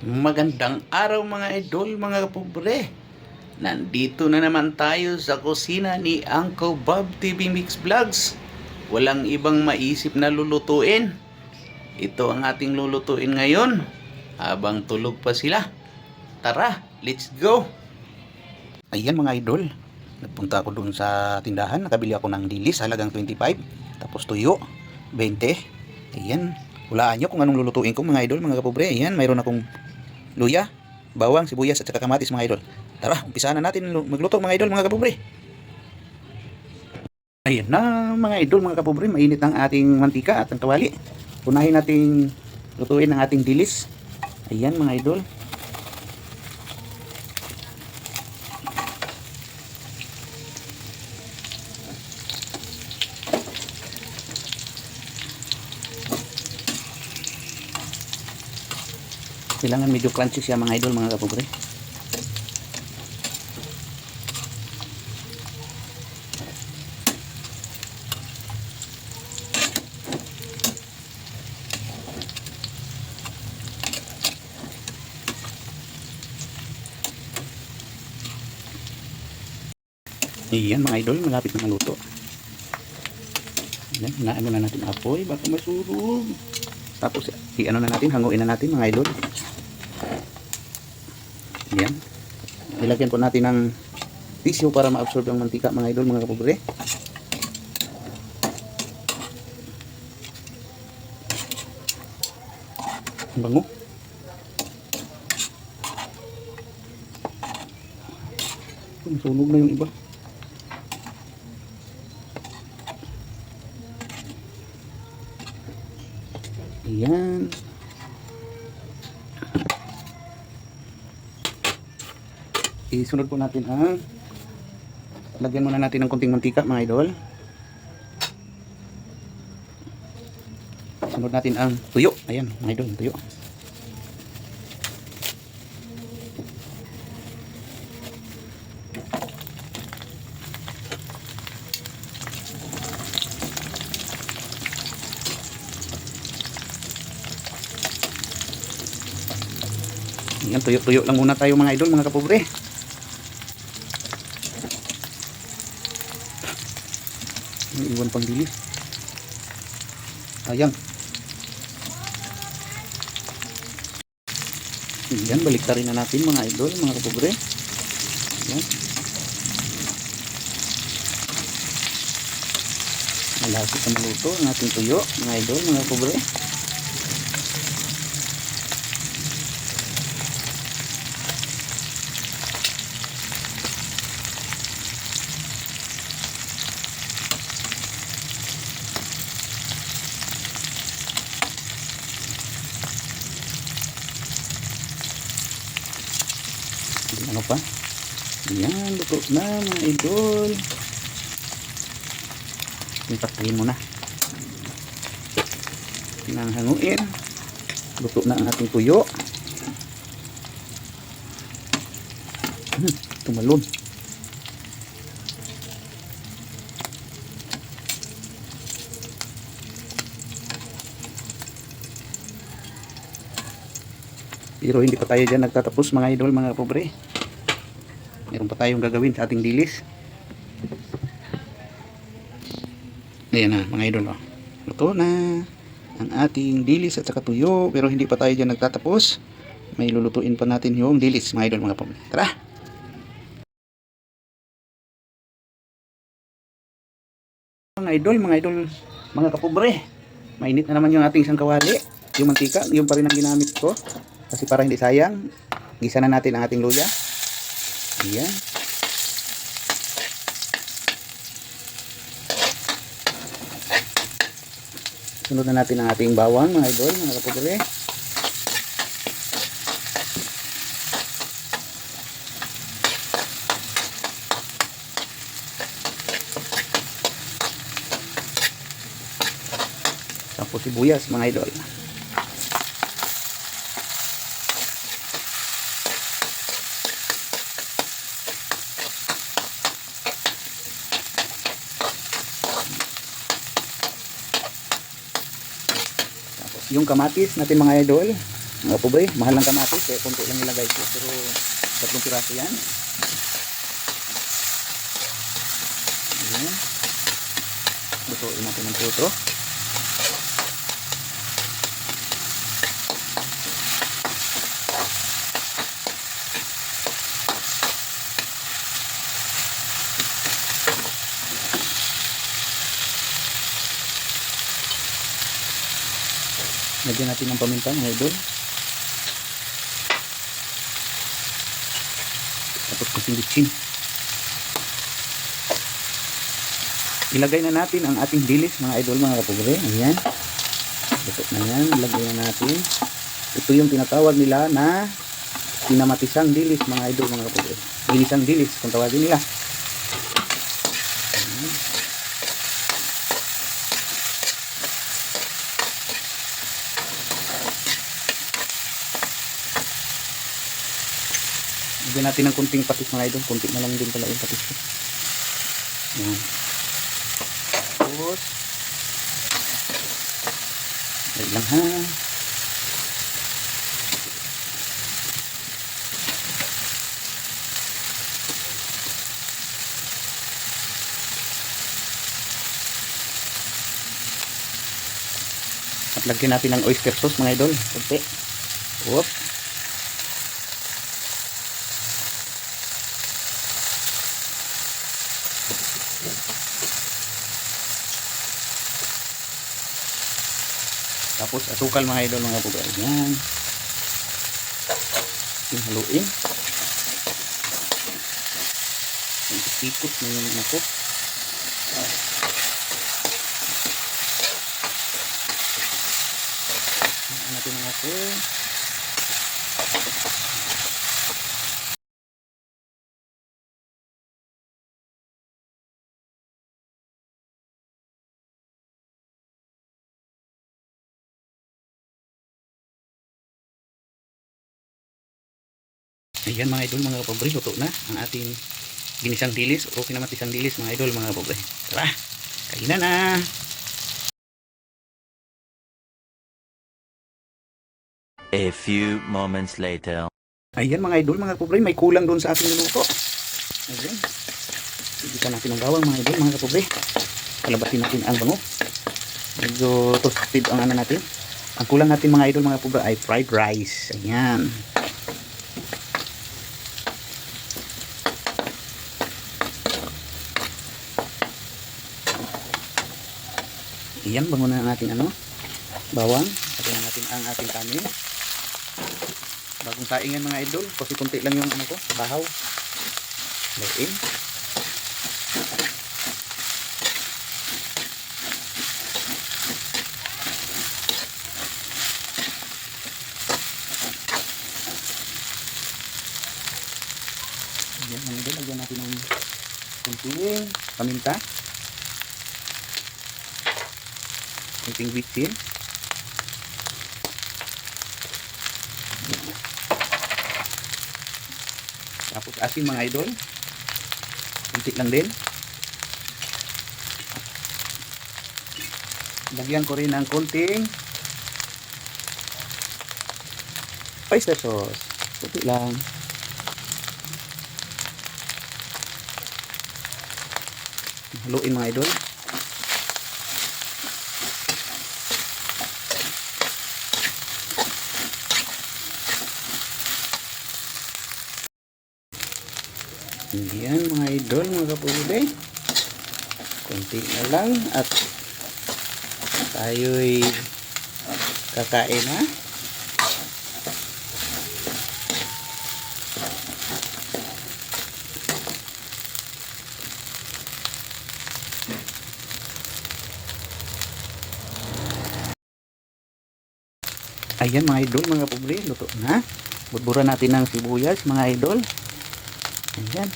Magandang araw mga idol, mga kapobre. Nandito na naman tayo sa kusina ni Uncle Bob TV Mix Vlogs. Walang ibang maisip na lulutuin. Ito ang ating lulutuin ngayon habang tulog pa sila. Tara, let's go! Ayan mga idol, nagpunta ako dun sa tindahan. Nakabili ako ng dilis, halagang 25. Tapos tuyo, 20. Ayan, hulaan nyo kung anong lulutuin ko mga idol, mga kapobre. Ayan, mayroon akong luya, bawang, sibuyas at saka kamatis mga idol. Tara, umpisahan na natin magluto mga idol, mga kapobre. Ayan na mga idol, mga kapobre, mainit ang ating mantika at ang kawali. Unahin nating lutuin ang ating dilis. Ayan mga idol. Kailangan medyo crunchy siya mga idol, mga kapobre. Iyan mga idol, malapit na maluto. Ayan, hinaan na natin apoy, baka masurog. Tapos i-ano na natin, hanguin na natin mga idol. Ayan. Nilagyan po natin ng tissue para ma-absorb ang mantika mga idol, mga kapobre. Ang bango. Sunog na yung iba. Ayan. Isunod po natin ang lagyan muna natin ng konting mantika mga idol. Sunod natin ang tuyo. Ayan mga idol, tuyo. Ayan, tuyo-tuyo lang muna tayo mga idol, mga kapobre. Iwan pang dilis. Ayan. Ayan, baliktarin na natin mga idol, mga kapobre. Ayan. Malapit na maluto ang ating tuyo, mga idol, mga kapobre. Ano pa? Ayan, luto na mga idol. Ipatayin mo na. Pinanghanguin. Luto na ang ating tuyo. Tumalon. Pero hindi pa tayo dyan nagtatapos mga idol, mga pobre. Meron pa tayong gagawin sa ating dilis. Ayan na mga idol, oh. Luto na ang ating dilis at saka tuyo. Pero hindi pa tayo dyan nagtatapos. May lulutuin pa natin yung dilis mga idol, mga pobre. Tara! Mga idol, mga kapobre. Mainit na naman yung ating isang kawali. Yung mantika, yung pa rin ang ginamit ko. Kasi para hindi sayang, gisa na natin ang ating luya. Ayan. Sunod na natin ang ating bawang mga idol, mga kapobre. Tapos sibuyas mga idol. Yung kamatis natin mga idol, Mga pobre, mahal ng kamatis kaya konti lang nilagay ko, pero 3 piraso yan. Ayan. Lutuin natin ng puto. Lagyan natin ng paminta mga idol. Tapos kusing bitchin. Ilagay na natin ang ating dilis mga idol, mga kapobre. Ayan. Luto na yan. Ilagay na natin. Ito yung tinatawag nila na pinamatisang dilis mga idol, mga kapobre. Ginisang dilis kung tawagin nila. Ayan. Lagyan natin ng kunting patis mga idol. Kunti na lang din pala yung patis ko. Ayan. Tapos wait lang ha. At lagyan natin ng oyster sauce mga idol. Kunti. Whoop. Tapos asukal mga idol, mga puga. Yan. Yung haluin. Ikot na yung ako. Ano natin ang ako. Ayan mga idol, mga kapobre, luto na ang ating ginisang dilis o kinamatisang dilis mga idol, mga kapobre. Tara, kainan na. A few moments later. Ayan mga idol, mga kapobre, may kulang doon sa ating niluto. Ayan. Sigitan natin ang bawang mga idol, mga kapobre. Kalabatin natin ang bango. Medyo toasted ang ano natin. Ang kulang natin mga idol, mga kapobre, ay fried rice. Ayan. Iyan, bango na natin ano, bawang. Pati na natin ang ating kanin. Bagong saing yan mga idol, kasi kunti lang yung ano ko, bahaw. Lain. Ayan mga idol, lagyan natin ng kunting paminta. Kunting bitsin. Tapos asin mga idol. Kunti lang din. Lagyan ko rin ng kunting oyster sauce. Kunti lang. Haluin mga idol. Yan mga idol, mga kapude. Kunti na lang at tayo'y kakain na. Ayan mga idol, mga kapude, luto na. Budburan natin ng sibuyas mga idol. Ayan.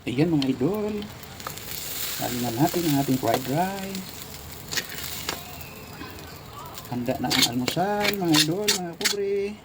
Ayan mga idol. Salin na natin ang ating fried rice. Handa na ang almusal mga idol, mga pobre.